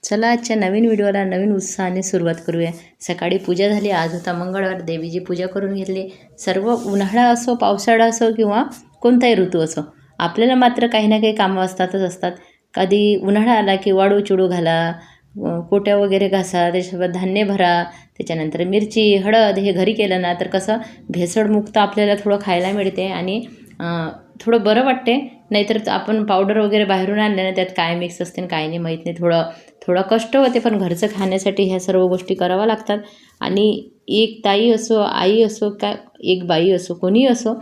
चला आजच्या नवीन व्हिडिओला नवीन उत्साहाने सुरुवात करूया। सकाळी पूजा झाली, आज होता मंगळवार, देवीची पूजा करून घेतली। सर्व उन्हाळा असो, पावसाळा असो किंवा कोणताही ऋतू असो, आपल्याला मात्र काही ना काही कामं असतातच असतात। कधी उन्हाळा आला की वाळू चिडू घाला, कोट्या वगैरे घासा, त्याच्यासोबत धान्य भरा, त्याच्यानंतर मिरची, हळद हे घरी केलं ना तर कसं भेसळमुक्त आपल्याला थोडं खायला मिळते आणि थोडं बरं वाटते। नाहीतर आपण पावडर वगैरे बाहेरून आणले ना, त्यात काय मिक्स असते आणि काय नाही माहीत नाही। थोडं कष्ट होते, पण घरचं खाण्यासाठी ह्या सर्व गोष्टी कराव्या लागतात। आणि एक ताई असो, आई असो, का एक बाई असो, कोणीही असो,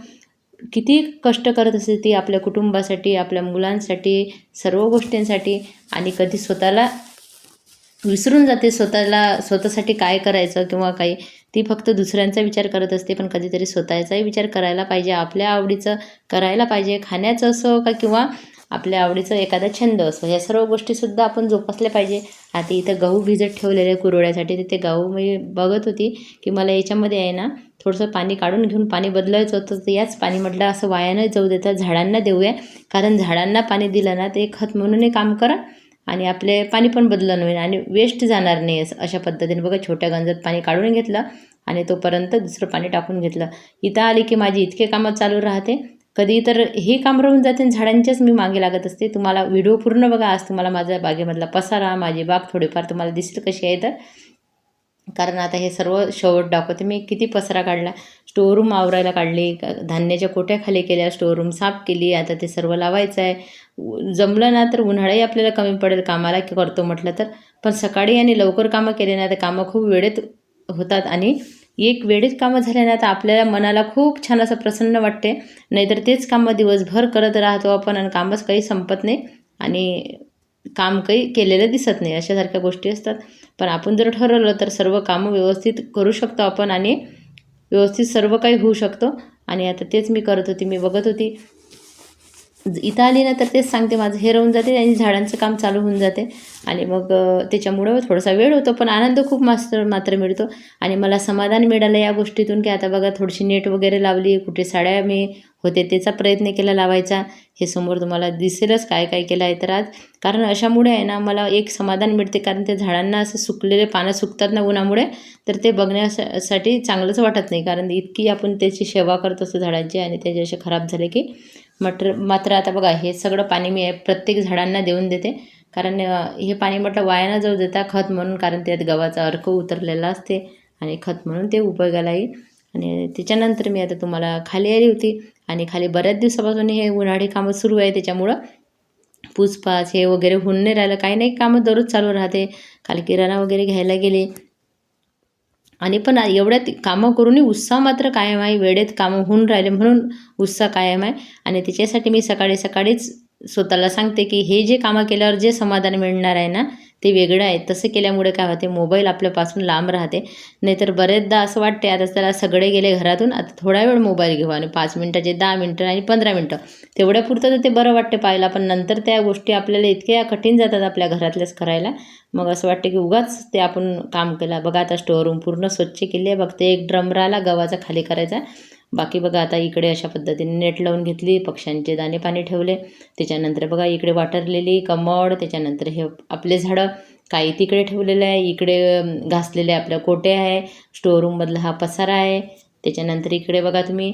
किती कष्ट करत असते ती आपल्या कुटुंबासाठी, आपल्या मुलांसाठी, सर्व गोष्टींसाठी। आणि कधी स्वतःला विसरून जाते, स्वतःसाठी काय करायचं किंवा काही, ती फक्त दुसऱ्यांचा विचार करत असते। पण कधीतरी स्वतःचाही विचार करायला पाहिजे, आपल्या आवडीचं करायला पाहिजे, खाण्याचं असो का किंवा आपल्या आवडीचं एखादा छंद असो, या सर्व गोष्टीसुद्धा आपण जोपासल्या पाहिजे। आता इथं गहू भिजत ठेवलेले कुरवड्यासाठी, तिथे गहू मी बघत होती की मला याच्यामध्ये आहे ना थोडंसं पाणी काढून घेऊन पाणी बदलायचं होतं। तर याच पाणी म्हटलं असं वाया न जाऊ देता झाडांना देऊया, कारण झाडांना पाणी दिलं ना ते खत म्हणूनही काम करा आणि आपले पाणी पण बदलून होईल आणि वेस्ट जाणार नाही। अशा पद्धतीने बघा, छोट्या गंजात पाणी काढून घेतलं आणि तोपर्यंत दुसरं पाणी टाकून घेतलं। इथं आली की माझी इतके कामं चालू राहते, कधी तर हे काम राहून जाते आणि झाडांच्याच मी मागे लागत असते। तुम्हाला व्हिडिओ पूर्ण बघा। आज तुम्हाला माझ्या बागेमधला पसारा, माझी बाग थोडीफार तुम्हाला दिसेल कशी आहे तर, कारण आता हे सर्व शेवट दाखवते मी किती पसारा काढला। स्टोअरूम आवरायला काढली, धान्याच्या कोट्या खाली केल्या, स्टोअरूम साफ केली। आता ते सर्व लावायचं आहे। जमलं ना तर उन्हाळाही आपल्याला कमी पडेल कामाला करतो म्हटलं तर, पण सकाळी आणि लवकर कामं केले ना तर कामं खूप वेळेत होतात आणि एक वेळेत कामं झाले ना तर आपल्याला मनाला खूप छान असं प्रसन्न वाटते। नाहीतर तेच कामं दिवसभर करत राहतो आपण आणि कामच काही संपत नाही आणि काम काही केलेलं दिसत नाही, अशासारख्या गोष्टी असतात। पण आपण जर ठरवलं तर सर्व कामं व्यवस्थित करू शकतो आपण आणि व्यवस्थित सर्व काही होऊ शकतो। आणि आता तेच मी करत होती, मी बघत होती। इथं आली ना तर तेच सांगते, माझं हे राहून जाते आणि झाडांचं काम चालू होऊन जाते आणि मग त्याच्यामुळं थोडासा वेळ होतो, पण आनंद खूप मात्र मिळतो। आणि मला समाधान मिळालं या गोष्टीतून की आता बघा थोडीशी नेट वगैरे लावली, कुठे साड्या मी होते त्याचा प्रयत्न केला लावायचा। हे समोर तुम्हाला दिसेलच काय काय केलं आहे तर आज, कारण अशामुळे आहे ना मला एक समाधान मिळते, कारण ते झाडांना असं सुकलेले पानं सुकतात ना उन्हामुळे, तर ते बघण्यासाठी चांगलंच वाटत नाही, कारण इतकी आपण त्याची सेवा करत असतो झाडांची आणि ते जसे खराब झाले की मात्र आता बघा हे सगळं पाणी मी प्रत्येक झाडांना देऊन देते, कारण हे पाणी म्हटलं वाया न जाऊ देता खत म्हणून, कारण त्यात गव्हाचा अर्क उतरलेला असते आणि खत म्हणून ते उपयोगाला येईल। आणि त्याच्यानंतर मी आता तुम्हाला खाली आली होती आणि खाली बऱ्याच दिवसापासून हे उन्हाळी कामं सुरू आहे, त्याच्यामुळं पूसपास हे वगैरे होऊन नाही राहिलं, काही नाही कामं दररोज चालू राहते। खाली किराणा वगैरे घ्यायला गेले आणि पण एवढ्यात कामं करूनही उत्साह मात्र कायम आहे, वेळेत कामं होऊन राहिले म्हणून उत्साह कायम आहे। आणि त्याच्यासाठी मी सकाळीच स्वतःला सांगते की हे जे कामं केल्यावर जे समाधान मिळणार आहे ना ते वेगळं आहे। तसं केल्यामुळे काय होते, मोबाईल आपल्यापासून लांब राहते। नाहीतर बरेचदा असं वाटते आता त्याला सगळे गेले घरातून, आता थोडा वेळ मोबाईल घेऊ आणि 5 मिनटाचे 10 मिनटं आणि 15 मिनटं तेवढ्यापुरतं तर ते बरं वाटते पाहायला, पण नंतर त्या गोष्टी आपल्याला इतक्या कठीण जातात आपल्या घरातल्याच करायला। मग असं वाटतं की उगाच ते आपण काम केलं। बघा आता स्टोअरूम पूर्ण स्वच्छ केली आहे, फक्त एक ड्रम राहिला गव्हाचा खाली करायचा, बाकी बघा आता इकडे अशा पद्धतीने नेट लावून घेतली, पक्ष्यांचे दाणे पाणी ठेवले। त्याच्यानंतर बघा इकडे वाटरलेली कमळ, त्याच्यानंतर हे आपले झाडं काही तिकडे ठेवलेलं आहे, इकडे घासलेले आपल्या कोट्या आहे, स्टोअरूममधला हा पसारा आहे। त्याच्यानंतर इकडे बघा तुम्ही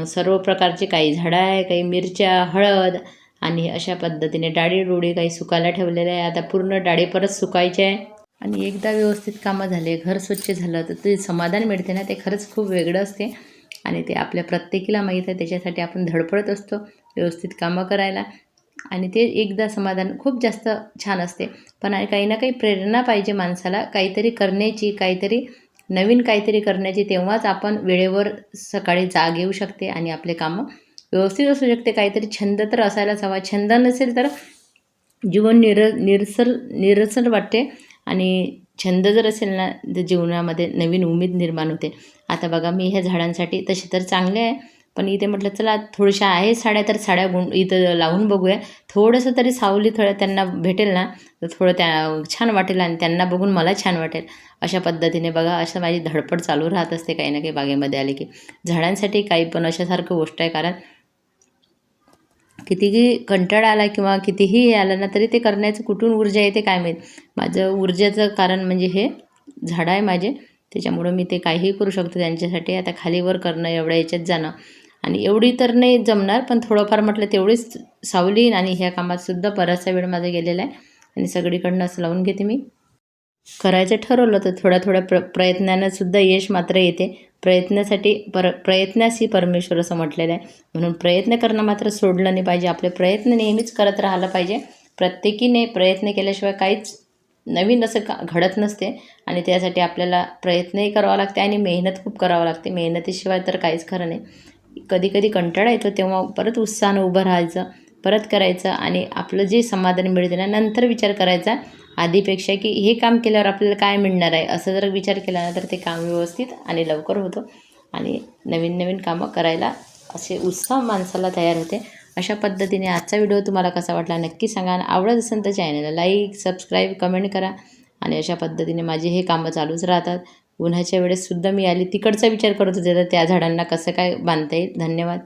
सर्व प्रकारचे काही झाडं आहे, काही मिरच्या, हळद आणि अशा पद्धतीने डाळी काही सुकायला ठेवलेलं आहे। आता पूर्ण डाळी परत सुकायचे आहे आणि एकदा व्यवस्थित कामं झाले, घर स्वच्छ झालं तर ते समाधान मिळते ना, ते खरंच खूप वेगळं असते आणि ते आपल्या प्रत्येकीला माहीत आहे। त्याच्यासाठी आपण धडपडत असतो व्यवस्थित कामं करायला आणि ते एकदा समाधान खूप जास्त छान असते। पण काही ना काही प्रेरणा पाहिजे माणसाला काहीतरी करण्याची, नवीन काहीतरी करण्याची, तेव्हाच आपण वेळेवर सकाळी जाग येऊ शकते आणि आपले कामं व्यवस्थित असू शकते। काहीतरी छंद तर असायलाच हवा, छंद नसेल तर जीवन निरसर वाटते आणि छंद जर असेल ना तर जीवनामध्ये नवीन उमेद निर्माण होते। आता बघा मी ह्या झाडांसाठी तसे तर चांगले आहे, पण इथे म्हटलं चला थोड्याशा आहे साड्या, तर साड्या इथं लावून बघूया, थोडंसं तरी सावली थोड्या त्यांना भेटेल ना तर थोडं त्या छान वाटेल आणि त्यांना बघून मला छान वाटेल। अशा पद्धतीने बघा असं माझी धडपड चालू राहत असते काही ना काही बागेमध्ये आले की, झाडांसाठी काही पण अशासारखं गोष्ट आहे, कारण कितीही कंटाळा आला किंवा कितीही हे आलं ना तरी ते करण्याचं कुठून ऊर्जा येते काय माहीत. माझं ऊर्जेचं कारण म्हणजे हे झाडं आहे माझे, त्याच्यामुळं मी ते काहीही करू शकतो त्यांच्यासाठी. आता खालीवर करणं, एवढ्या याच्यात जाणं आणि एवढी तर नाही जमणार, पण थोडंफार म्हटलं तेवढीच सावली. आणि ह्या कामातसुद्धा बराचसा वेळ माझा गेलेला आहे आणि सगळीकडनं असं लावून घेते मी. करायचं ठरवलं तर थोड्या थोड्या प्रयत्नानं सुद्धा यश मात्र येते. प्रयत्नासाठी प्रयत्नाशी परमेश्वर असं म्हटलेलं आहे. म्हणून प्रयत्न करणं मात्र सोडलं नाही पाहिजे. आपले प्रयत्न नेहमीच करत राहिलं पाहिजे. प्रत्येकीने प्रयत्न केल्याशिवाय काहीच नवीन असं घडत नसते आणि त्यासाठी आपल्याला प्रयत्नही करावा लागते आणि मेहनत खूप करावं लागते. मेहनतीशिवाय तर काहीच खरं नाही. कधी कधी कंटाळा येतो तेव्हा परत उत्साहानं उभं राहायचं, परत करायचं आणि आपलं जे समाधान मिळते ना नंतर विचार करायचा आधीपेक्षा, की हे काम केल्यावर आपल्याला काय मिळणार आहे. असं जर विचार केला ना तर ते काम व्यवस्थित आणि लवकर होतं आणि नवीन नवीन कामं करायला असे उत्साह माणसाला तयार होते. अशा पद्धतीने आजचा व्हिडिओ तुम्हाला कसा वाटला नक्की सांगा आणि आवडत असेल तर चॅनलला लाईक, सबस्क्राईब, कमेंट करा. आणि अशा पद्धतीने माझे हे कामं चालूच राहतात. उन्हाच्या वेळेससुद्धा मी आली तिकडचा विचार करत होते तर त्या झाडांना कसं काय बांधता येईल. धन्यवाद.